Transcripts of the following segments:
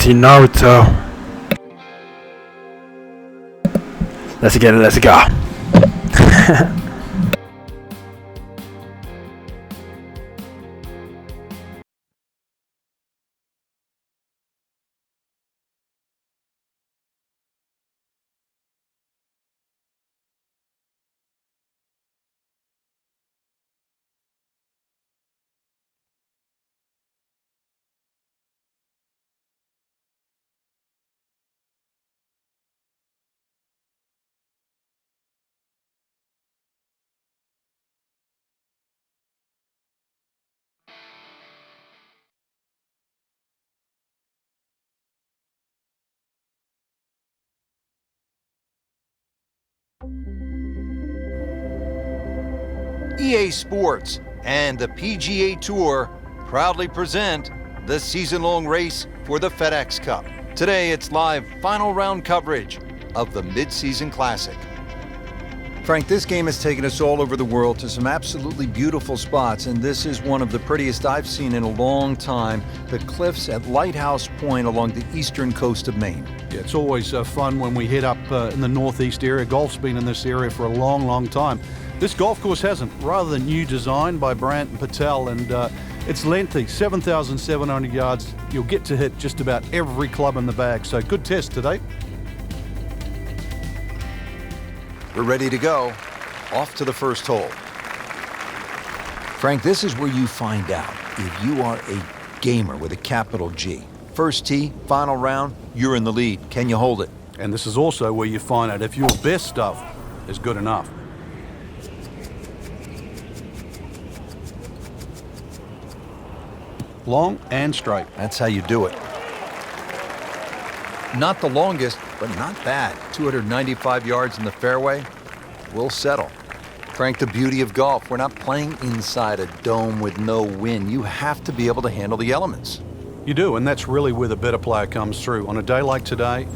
Mighty Naruto. Let's get it, let's go. EA Sports and the PGA Tour proudly present the season-long race for the FedEx Cup. Today, it's live final round coverage of the Mid-Season Classic. Frank, this game has taken us all over the world to some absolutely beautiful spots, and this is one of the prettiest I've seen in a long time, the cliffs at Lighthouse Point along the eastern coast of Maine. Yeah, it's always fun when we head up in the northeast area. Golf's been in this area for a long, long time. This golf course hasn't. Rather than new design by Brandt and Patel, and it's lengthy, 7,700 yards. You'll get to hit just about every club in the bag, so good test today. We're ready to go. Off to the first hole. Frank, this is where you find out if you are a gamer with a capital G. First tee, final round, you're in the lead. Can you hold it? And this is also where you find out if your best stuff is good enough. Long and straight. That's how you do it. Not the longest, but not bad. 295 yards in the fairway. We'll settle. Frank, the beauty of golf, we're not playing inside a dome with no wind. You have to be able to handle the elements. You do, and that's really where the better player comes through. On a day like today,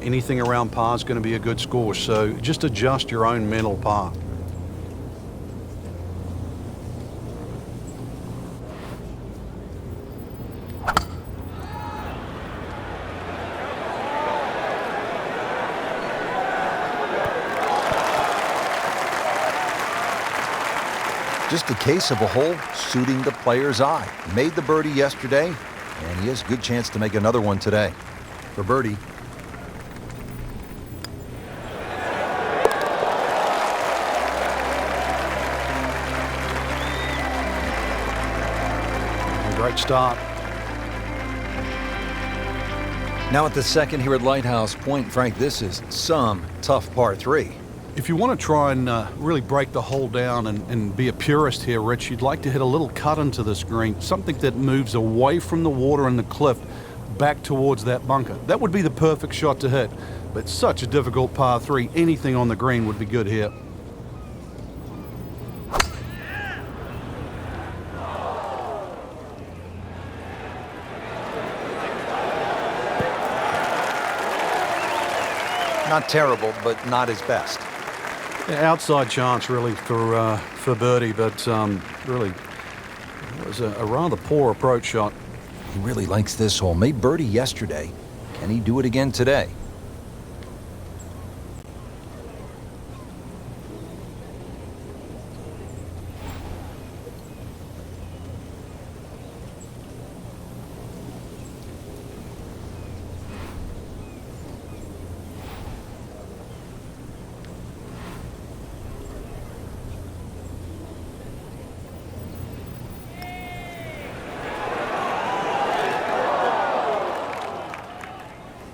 anything around par is going to be a good score, so just adjust your own mental par. Just a case of a hole suiting the player's eye. Made the birdie yesterday, and he has a good chance to make another one today. For birdie. Great start. Now at the second here at Lighthouse Point, Frank, this is some tough par three. If you want to try and really break the hole down and be a purist here, Rich, you'd like to hit a little cut into this green, something that moves away from the water and the cliff back towards that bunker. That would be the perfect shot to hit, but such a difficult par three. Anything on the green would be good here. Not terrible, but not his best. Yeah, outside chance, really, for birdie, but really it was a rather poor approach shot. He really likes this hole. Made birdie yesterday. Can he do it again today?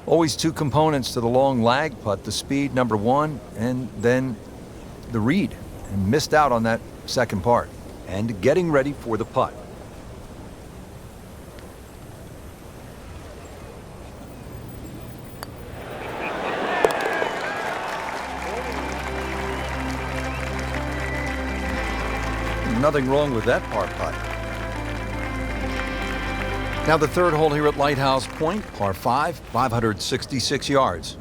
Always two components to the long lag putt, the speed, number one, and then the read. And missed out on that second part. And getting ready for the putt. Nothing wrong with that par putt. Now the third hole here at Lighthouse Point, par 5, 566 yards.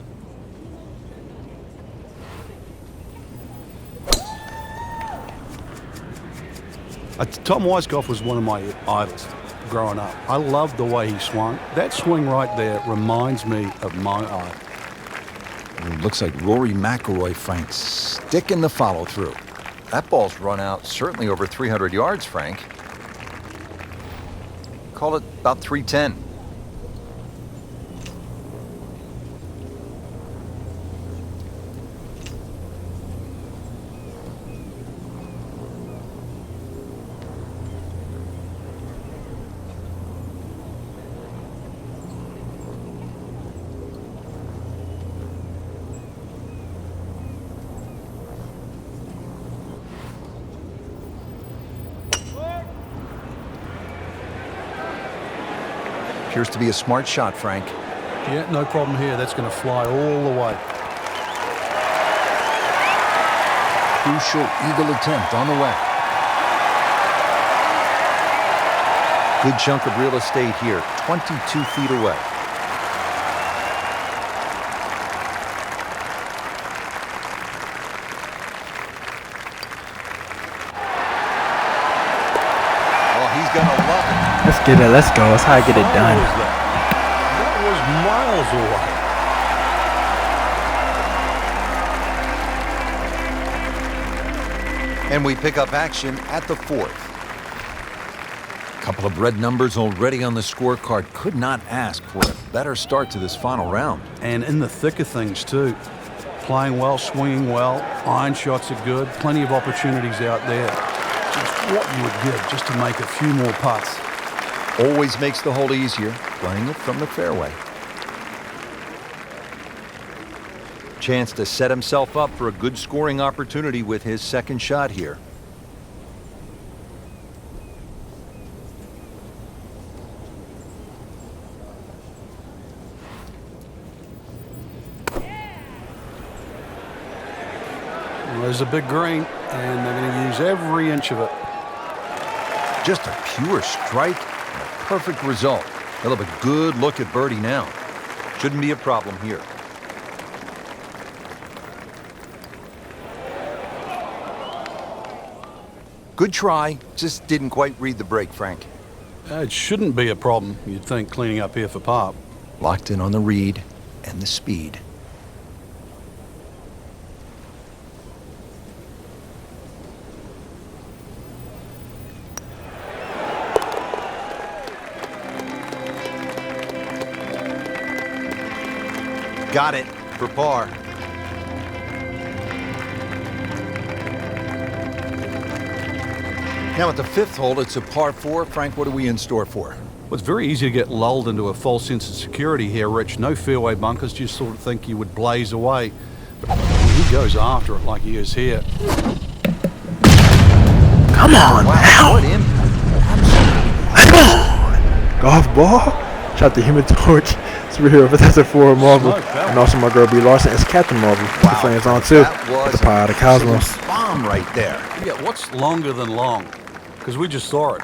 Tom Weiskopf was one of my idols. growing up. I loved the way he swung. That swing right there reminds me of my eye. It looks like Rory McIlroy, Frank, sticking the follow-through. That ball's run out certainly over 300 yards, Frank. Call it about 310. Appears to be a smart shot, Frank. Yeah, no problem here. That's going to fly all the way. Crucial eagle attempt on the way. Good chunk of real estate here, 22 feet away. Oh, he's going to love it. Let's get it. Let's go. That's how I get it done. That was miles away. And we pick up action at the fourth. Couple of red numbers already on the scorecard. Could not ask for a better start to this final round. And in the thick of things, too. Playing well, swinging well, iron shots are good, plenty of opportunities out there. Just what you would give just to make a few more putts. Always makes the hole easier, playing it from the fairway. Chance to set himself up for a good scoring opportunity with his second shot here. Well, there's a big green, and they're going to use every inch of it. Just a pure strike. Perfect result. He'll have a good look at birdie now. Shouldn't be a problem here. Good try, just didn't quite read the break, Frank. It shouldn't be a problem, you'd think, cleaning up here for par. Locked in on the read and the speed. Got it for par. Now at the fifth hole, it's a par 4. Frank, what are we in store for? Well, it's very easy to get lulled into a false sense of security here, Rich. No fairway bunkers, just sort of think you would blaze away. But he goes after it like he is here. Come on, Wow, now. what impact. Come on. Golf ball. Shot the Human Torch. Superhero Fantastic Four Marvel. And also my girl B. Larson is Captain Marvel. Wow, The flames on too. that was With the power of the cosmos. a bomb right there. Yeah, what's longer than long? Because we just saw it.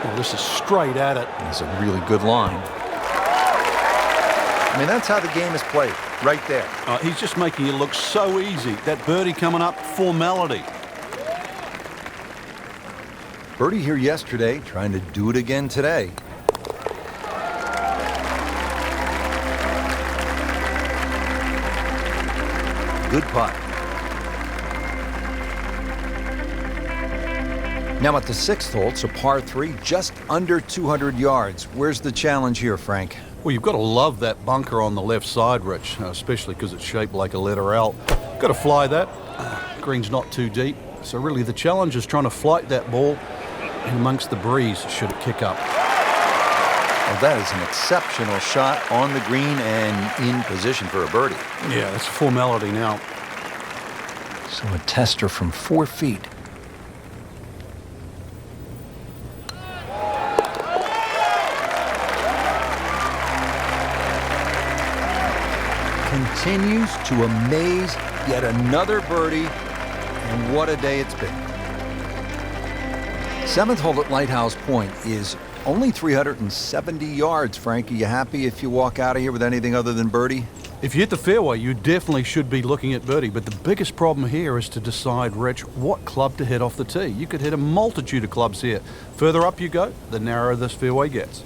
Well, this is straight at it. It's a really good line. I mean, that's how the game is played, right there. He's just making it look so easy. That birdie coming up, formality. Birdie here yesterday, trying to do it again today. Good putt. Now at the sixth hole, it's a par 3, just under 200 yards. Where's the challenge here, Frank? Well, you've got to love that bunker on the left side, Rich, especially because it's shaped like a letter L. Got to fly that. Green's not too deep, so really the challenge is trying to flight that ball in amongst the breeze should it kick up. Well, that is an exceptional shot on the green and in position for a birdie. Yeah, that's a formality now. So a tester from 4 feet. continues to amaze. Yet another birdie, and what a day it's been. 7th hole at Lighthouse Point is only 370 yards. Frank, are you happy if you walk out of here with anything other than birdie? If you hit the fairway, you definitely should be looking at birdie, but the biggest problem here is to decide, Rich, what club to hit off the tee. You could hit a multitude of clubs here. Further up you go, the narrower this fairway gets.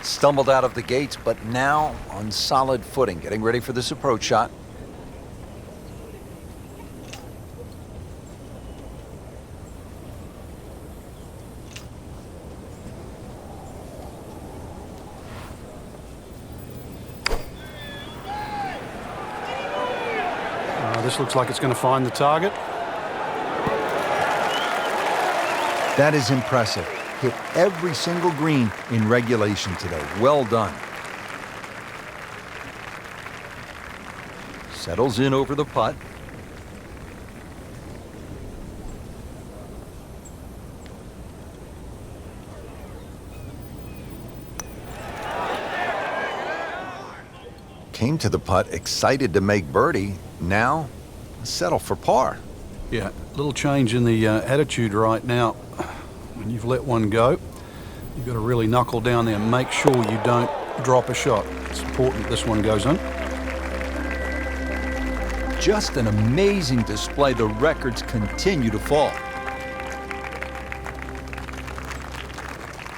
Stumbled out of the gates, but now on solid footing, getting ready for this approach shot. This looks like it's going to find the target. That is impressive. Hit every single green in regulation today. Well done. Settles in over the putt. Came to the putt excited to make birdie. Now, settle for par. Yeah, a little change in the attitude right now. When you've let one go, you've got to really knuckle down there and make sure you don't drop a shot. It's important this one goes in. Just an amazing display. The records continue to fall.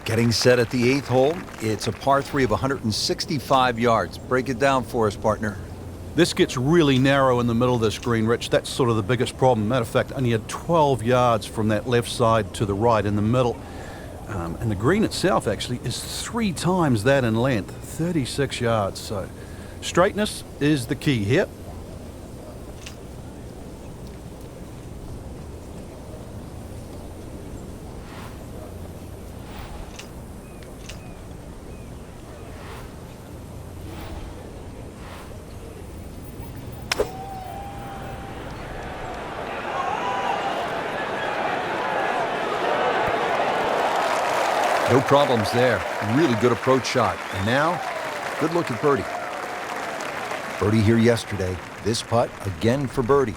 Getting set at the 8th hole. It's a par 3 of 165 yards. Break it down for us, partner. This gets really narrow in the middle of this green, Rich. That's sort of the biggest problem. Matter of fact, only had 12 yards from that left side to the right in the middle. And the green itself actually is 3 times that in length, 36 yards. So straightness is the key here. No problems there. Really good approach shot. And now, good look at birdie. Birdie here yesterday. This putt again for birdie.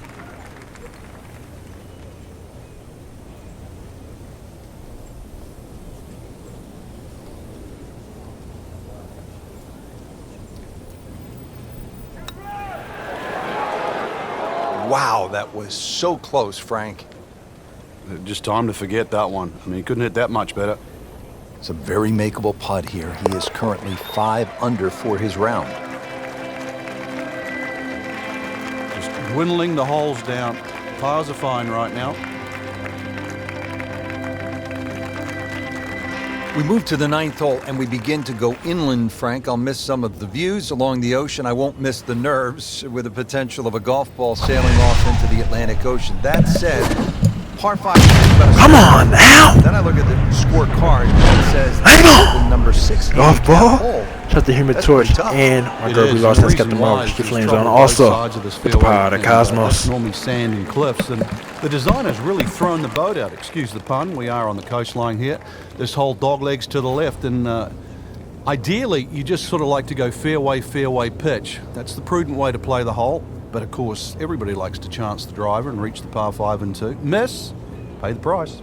Wow, that was so close, Frank. Just time to forget that one. I mean, he couldn't hit that much better. It's a very makeable putt here. He is currently 5 under for his round. Just dwindling the holes down. Pars are fine right now. We move to the 9th hole and we begin to go inland, Frank. I'll miss some of the views along the ocean. I won't miss the nerves with the potential of a golf ball sailing off into the Atlantic Ocean. That said, par 5. Come on now! Then I look at the scorecard and it says the number 6 Golf ball? hole. Shut the Human That's Torch pretty tough. and my It girl is, we and lost the has kept the reason why mark. is Keep there's flames trouble on both also sides of this with the power of the fairway, and, cosmos. that's normally sand and cliffs, and the designer's really thrown the boat out. Excuse the pun. We are on the coastline here. This whole dog legs to the left, and ideally you just sort of like to go fairway, fairway pitch. That's the prudent way to play the hole. But of course, everybody likes to chance the driver and reach the par 5 and 2. Miss, pay the price.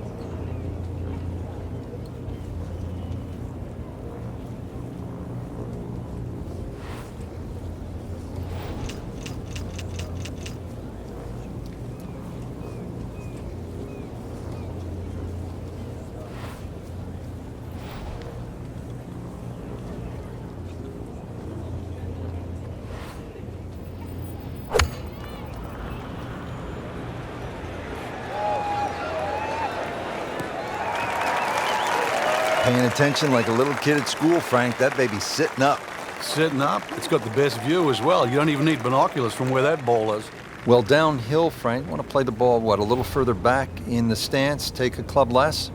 Paying attention like a little kid at school, Frank. That baby's sitting up. Sitting up, it's got the best view as well. You don't even need binoculars from where that ball is. Well, downhill, Frank. Want to play the ball, what, a little further back in the stance, take a club less?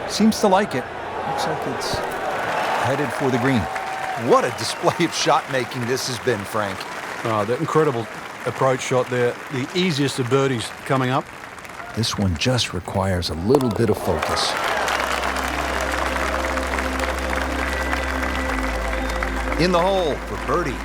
Seems to like it. Looks like it's headed for the green. What a display of shot making this has been, Frank. That incredible approach shot there. The easiest of birdies coming up. This one just requires a little bit of focus. In the hole for birdie.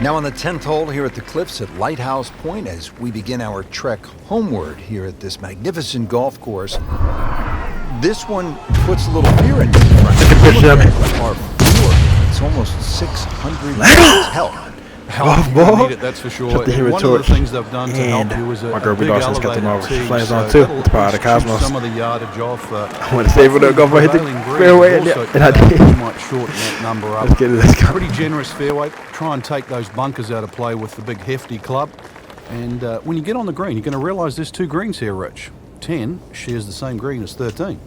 Now on the 10th hole here at the Cliffs at Lighthouse Point as we begin our trek homeward here at this magnificent golf course. This one puts a little fear in me. It's almost 600 yards. Hell, Golf ball. Need it, that's for sure. Shut the Human One of the Torch. things they've done to And help you is my a girl big Lawson's got the elevated Marvel tee, Flames on so too. It's part of the that'll Cosmos. some of the yardage off. I want to save it up, go for hit the prevailing green fairway, also and I did. might shorten that number up. Let's get it. Let's go. Pretty generous fairway. Try and take those bunkers out of play with the big hefty club. And when you get on the green, you're going to realise there's two greens here, Rich. 10 shares the same green as 13.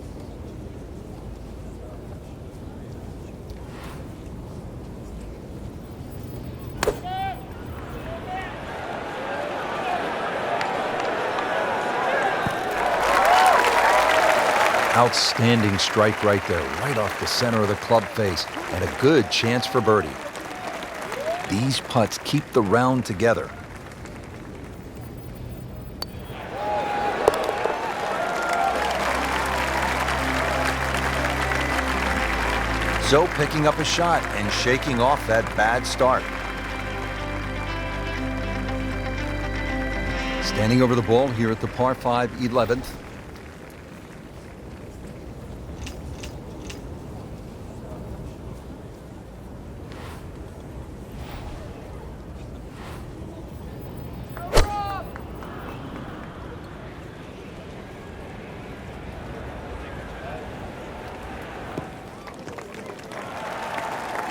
outstanding strike right there, right off the center of the club face, and a good chance for birdie. These putts keep the round together. Zoe picking up a shot and shaking off that bad start. Standing over the ball here at the par 5 11th.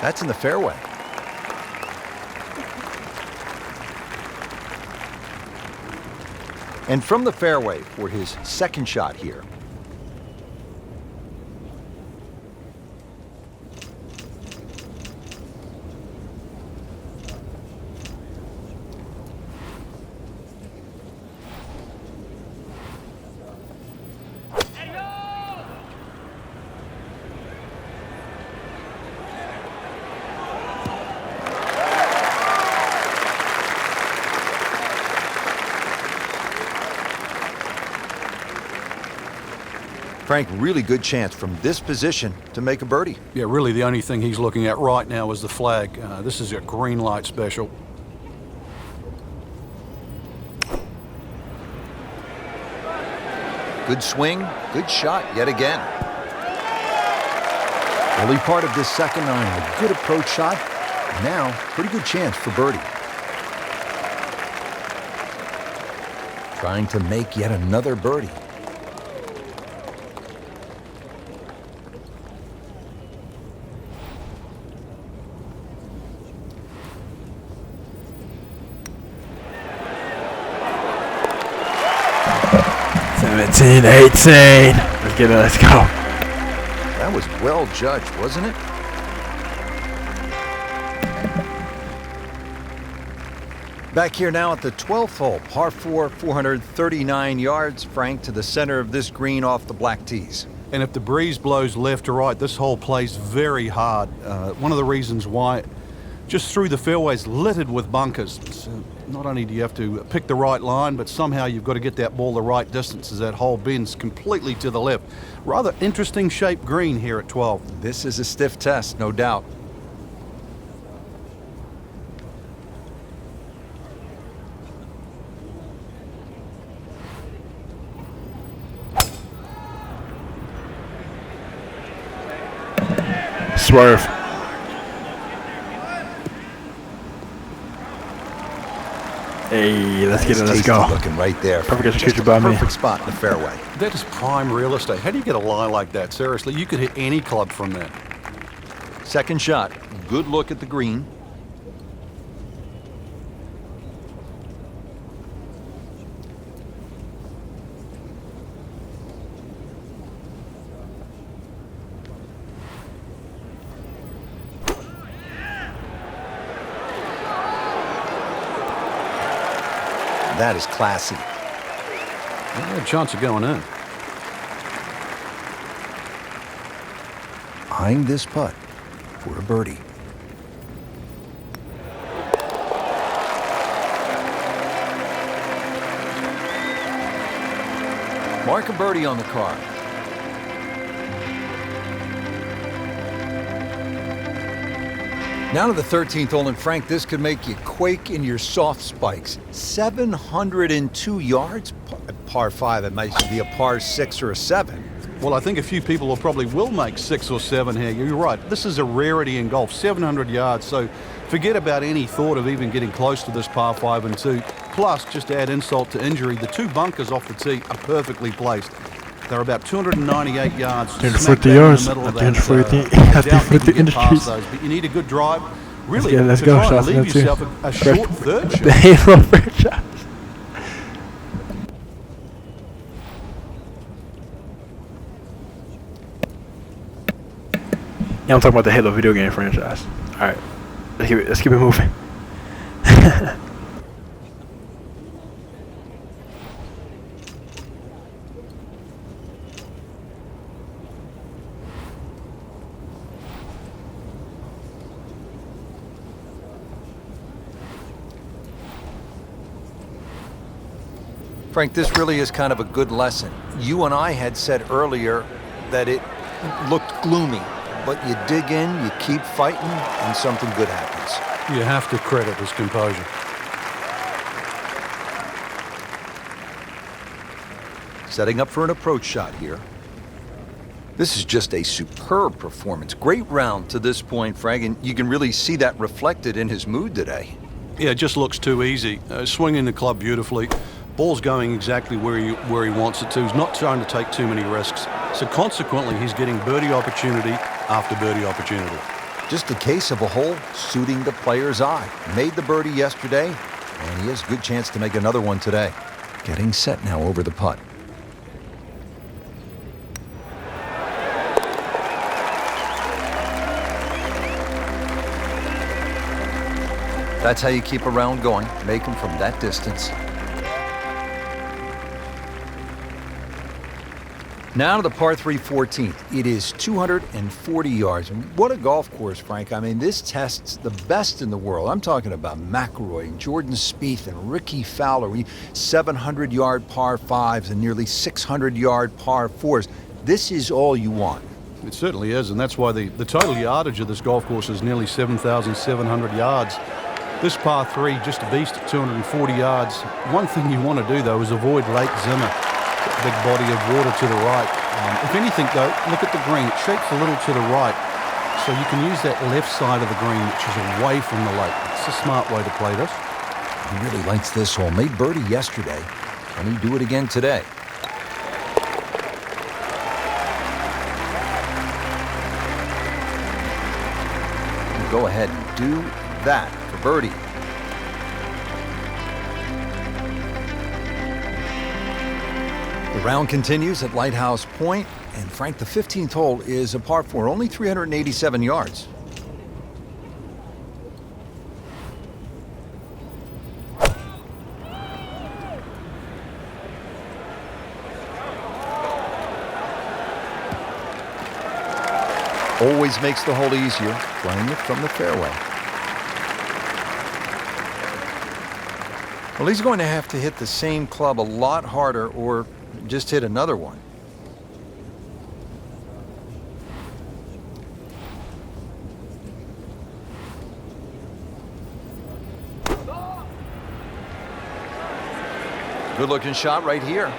That's in the fairway. And from the fairway for his second shot here. Frank, really good chance from this position to make a birdie. Yeah, really the only thing he's looking at right now is the flag. This is a green light special. Good swing, good shot yet again. Early part of this second iron, a good approach shot. Now, pretty good chance for birdie. Trying to make yet another birdie. It's in 18. Let's get it. Let's go. That was well judged, wasn't it? Back here now at the 12th hole, par 4, 439 yards, Frank, to the center of this green off the black tees. And if the breeze blows left or right, this hole plays very hard. One of the reasons why, just through the fairways littered with bunkers. So not only do you have to pick the right line, but somehow you've got to get that ball the right distance as that hole bends completely to the left. Rather interesting shaped green here at 12. This is a stiff test, no doubt. Swerve. Hey, let's get it. Let's go. Looking right there. Perfect Just execution a by me. perfect spot in the fairway. That is prime real estate. How do you get a lie like that? Seriously, you could hit any club from that. Second shot. Good look at the green. that is classy. Yeah, chance of going in. Eyeing this putt for a birdie. Mark a birdie on the card. Now to the 13th hole, and Frank, this could make you quake in your soft spikes. 702 yards, par 5. It might be a par 6 or a 7. Well, I think a few people probably will make 6 or 7 here. You're right. This is a rarity in golf, 700 yards. So forget about any thought of even getting close to this par 5 and 2. Plus, just to add insult to injury, the 2 bunkers off the tee are perfectly placed. They're about 298 yards. 240 yards. I think for the industries. But you need a good drive. Really, let's to go. try and leave yourself a short third shot. The Halo franchise. Yeah, I'm talking about the Halo video game franchise. All right, let's keep it moving. Frank, this really is kind of a good lesson. You and I had said earlier that it looked gloomy, but you dig in, you keep fighting, and something good happens. You have to credit his composure. Setting up for an approach shot here. This is just a superb performance. Great round to this point, Frank, and you can really see that reflected in his mood today. Yeah, it just looks too easy. Swinging the club beautifully. Ball's going exactly where he wants it to. He's not trying to take too many risks. So consequently, he's getting birdie opportunity after birdie opportunity. Just a case of a hole suiting the player's eye. Made the birdie yesterday, and he has a good chance to make another one today. Getting set now over the putt. That's how you keep a round going. Make them from that distance. Now to the par 3 14th. It is 240 yards. What a golf course, Frank. I mean, this tests the best in the world. I'm talking about McIlroy and Jordan Spieth and Ricky Fowler. 700-yard par 5s and nearly 600-yard par 4s. This is all you want. It certainly is, and that's why the total yardage of this golf course is nearly 7,700 yards. This par 3, just a beast at 240 yards. One thing you want to do, though, is avoid Lake Zimmer. Big body of water to the right. If anything, though, look at the green. It shapes a little to the right, so you can use that left side of the green, which is away from the lake. It's a smart way to play this. He really likes this hole. Made birdie yesterday. Can he do it again today? Go ahead and do that for birdie. The round continues at Lighthouse Point, and Frank, the 15th hole is a par 4, only 387 yards. Always makes the hole easier, playing it from the fairway. Well, he's going to have to hit the same club a lot harder or just hit another one. Good looking shot right here. You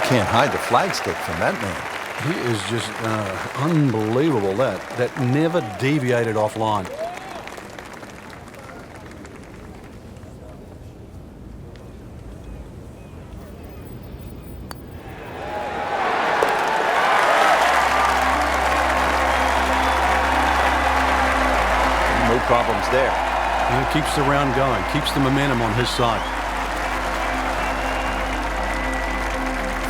can't hide the flagstick from that man. He is just unbelievable. That never deviated offline. No problems there. He keeps the round going, keeps the momentum on his side.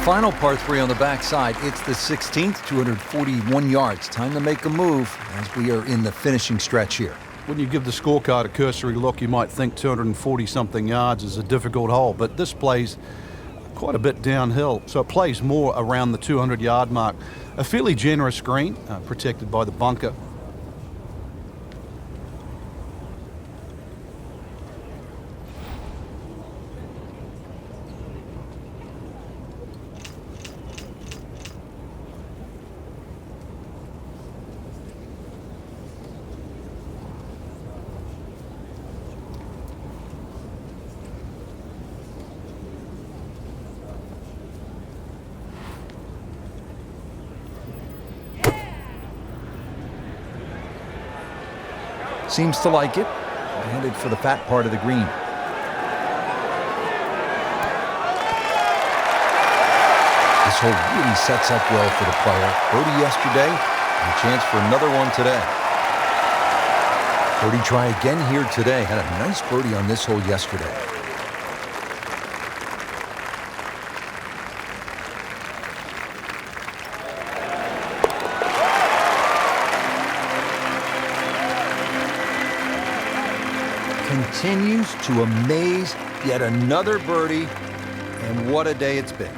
Final par 3 on the backside. It's the 16th, 241 yards. Time to make a move as we are in the finishing stretch here. when you give the scorecard a cursory look, you might think 240-something yards is a difficult hole, but this plays quite a bit downhill, so it plays more around the 200-yard mark. A fairly generous green, protected by the bunker. Seems to like it. Headed for the fat part of the green. This hole really sets up well for the player. Birdie yesterday, and a chance for another one today. Birdie try again here today. Had a nice birdie on this hole yesterday. Continues to amaze. Yet another birdie, and what a day it's been.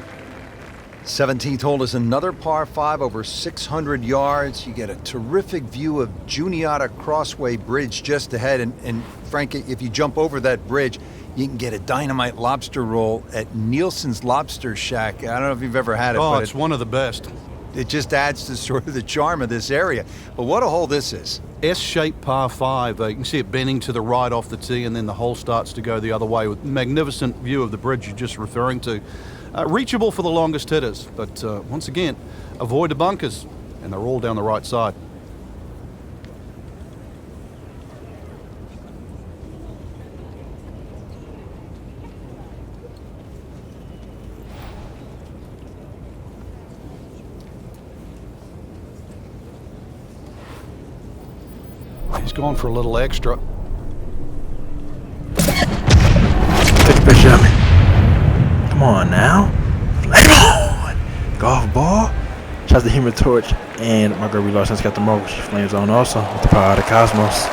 17th hole is another par 5 over 600 yards. You get a terrific view of Juniata Crossway Bridge just ahead, and Frank, if you jump over that bridge, you can get a dynamite lobster roll at Nielsen's Lobster Shack. I don't know if you've ever had it. Oh, but it's one of the best. It just adds to sort of the charm of this area. But what a hole this is. S-shaped par 5. You can see it bending to the right off the tee, and then the hole starts to go the other way with magnificent view of the bridge you're just referring to. Reachable for the longest hitters, but once again, avoid the bunkers, and they're all down the right side. He's going for a little extra. Take a picture of me. Come on now. Flame on. Golf ball. Shouts to Human Torch. And my girl, Larson's got the most. Flames on also with the power of the cosmos.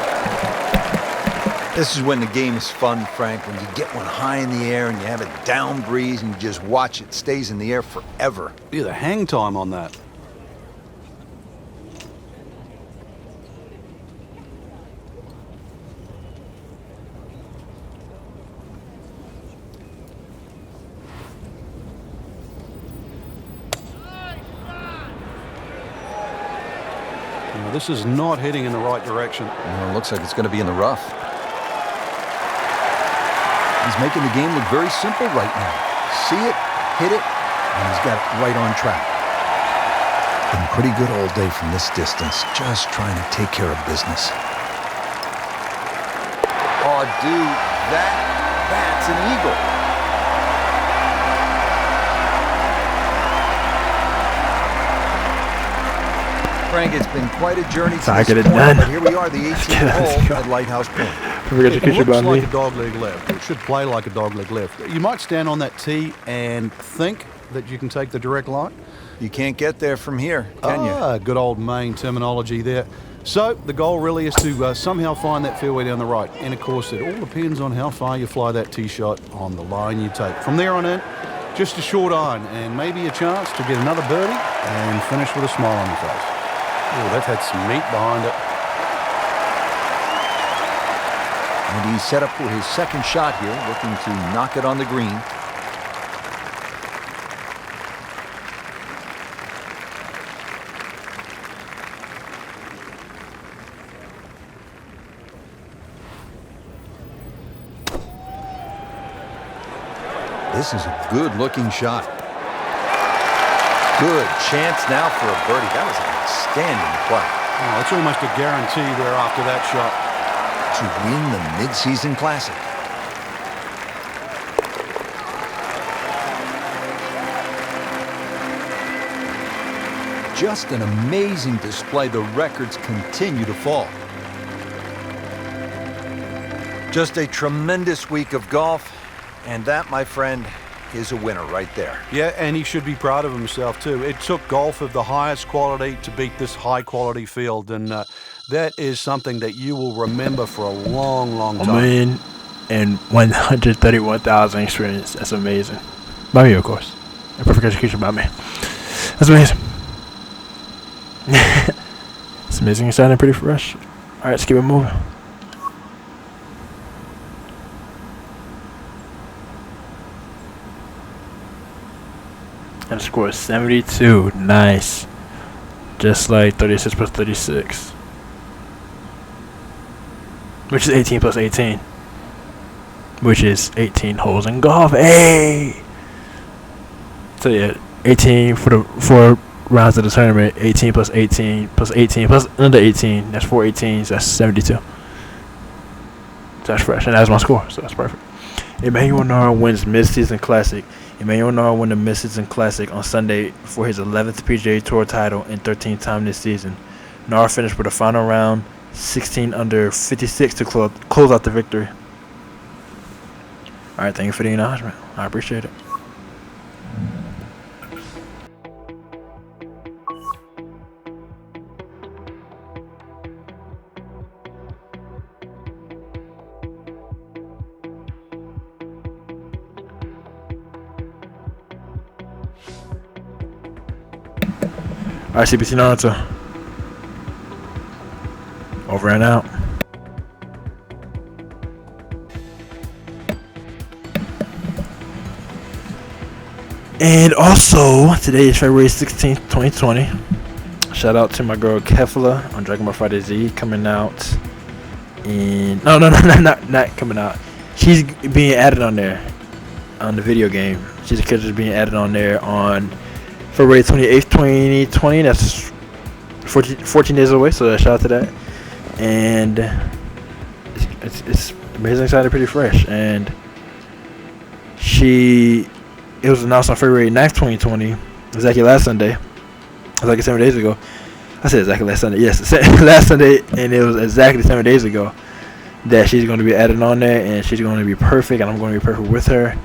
This is when the game is fun, Frank, when you get one high in the air and you have a down breeze and you just watch it stays in the air forever. Yeah, the hang time on that. This is not heading in the right direction. Well, it looks like it's going to be in the rough. He's making the game look very simple right now. See it, hit it, and he's got it right on track. Been pretty good all day from this distance, just trying to take care of business. Oh, dude, that's an eagle. Frank, it's been quite a journey to I this get it point, done. but here we are, the 18th hole at Lighthouse Point. It looks like a dogleg left. It should play like a dogleg left. You might stand on that tee and think that you can take the direct line. You can't get there from here, can you? Good old Maine terminology there. So the goal really is to somehow find that fairway down the right. And of course, it all depends on how far you fly that tee shot on the line you take. From there on in, just a short iron and maybe a chance to get another birdie and finish with a smile on your face. Oh, that had some meat behind it. And he's set up for his second shot here, looking to knock it on the green. This is a good-looking shot. Good chance now for a birdie. That was an outstanding play. Oh, it's almost a guarantee there after that shot. To win the Mid-Season Classic. Just an amazing display. The records continue to fall. Just a tremendous week of golf. And that, my friend, is a winner right there. Yeah, and he should be proud of himself, too. It took golf of the highest quality to beat this high-quality field, and That is something that you will remember for a long, long A time. 1,131,000 experience. That's amazing. By me, of course. A perfect execution by me. That's amazing. It's amazing. It's sounding pretty fresh. Alright, let's keep it moving. And the score is 72. Nice. Just like 36 plus 36. Which is 18 plus 18. Which is 18 holes in golf. Hey! So yeah, 18 for the 4 rounds of the tournament. 18 plus 18 plus 18 plus another 18. That's 4 18s. That's 72. So that's fresh. And that's my score. So that's perfect. Emmanuel Nara wins Mid-Season Classic. Emmanuel Nara won the Mid-Season Classic on Sunday for his 11th PGA Tour title and 13th time this season. Nara finished with a final round 16 under 56 to close out the victory. Alright, thank you for the acknowledgement. I appreciate it. Alright, CBT Naruto. Over and out. And also, today is February 16th, 2020. Shout out to my girl Kefla on Dragon Ball Fighter Z coming out. And not coming out. She's being added on there on the video game. She's a character being added on there on February 28th, 2020. That's 14 days away, so shout out to that. And it's amazing, excited, pretty fresh. And it was announced on February 9th, 2020, exactly last Sunday. Like 7 days ago. I said exactly last Sunday. Yes, last Sunday, and it was exactly 7 days ago that she's going to be added on there, and she's going to be perfect, and I'm going to be perfect with her.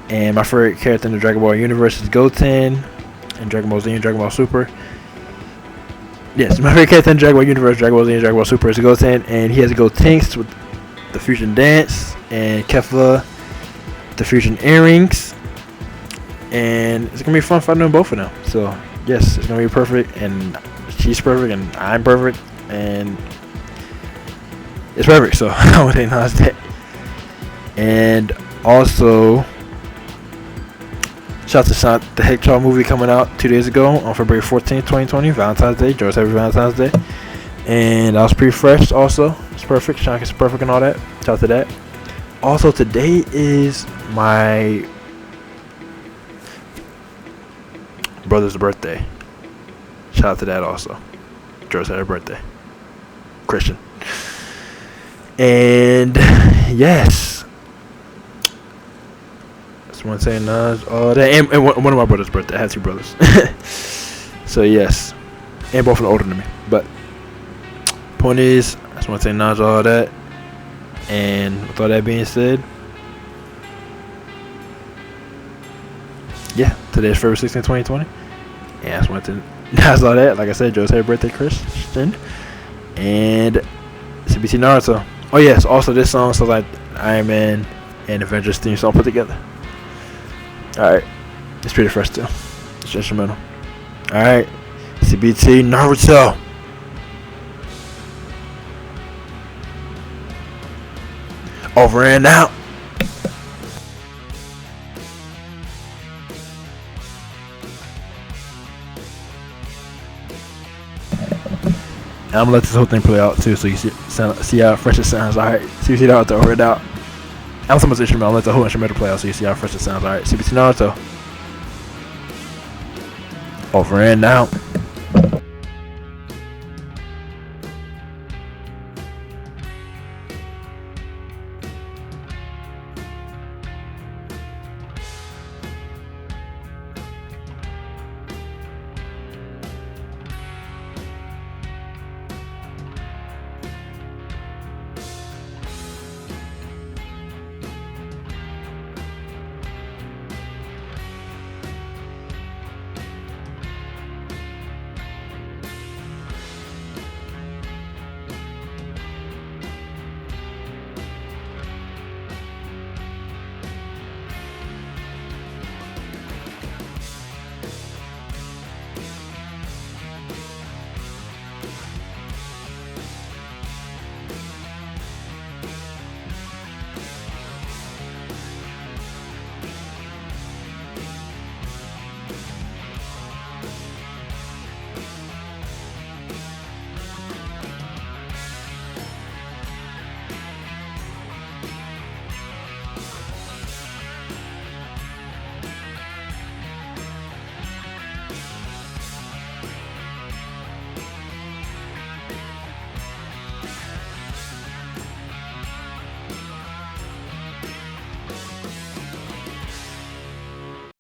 And my favorite character in the Dragon Ball universe is Goten, and Dragon Ball Z and Dragon Ball Super. Yes, my favorite character in the Dragon Ball universe, Dragon Ball Z and Dragon Ball Super, is Goten, and he has Gotenks with the fusion dance, and Kefla, the fusion earrings. And it's gonna be fun fighting both of them. So yes, it's gonna be perfect, and she's perfect, and I'm perfect, and it's perfect. So I want to acknowledge that. And also, shout out to Sonic the Hedgehog movie coming out 2 days ago on February 14th, 2020, Valentine's Day. Joyce, happy Valentine's Day. And that was pretty fresh. Also, it's perfect. Sonic is perfect and all that. Shout out to that. Also, today is my brother's birthday. Shout out to that also. Joyce, happy birthday. Christian. And yes, just want to say all that. And one of my brother's birthday. I have 2 brothers. So yes, and both are older than me. But point is, I just want to say all that. And with all that being said, yeah, today is February 16th, 2020. And I just wanted to that's all that. Like I said, Joe's happy birthday, Christian. And CBT Naruto. Oh yes, also this song sounds like Iron Man and Avengers theme song put together. Alright. It's pretty fresh too. It's instrumental. Alright. CBT Naruto. Over and out. And I'm gonna let this whole thing play out too, so you see how fresh it sounds. Alright, CBT Naruto, over and out. I'm so much instrumental. I'll let the whole instrumental play out, so you see how fresh it sounds. Alright, CBT Naruto, over and out.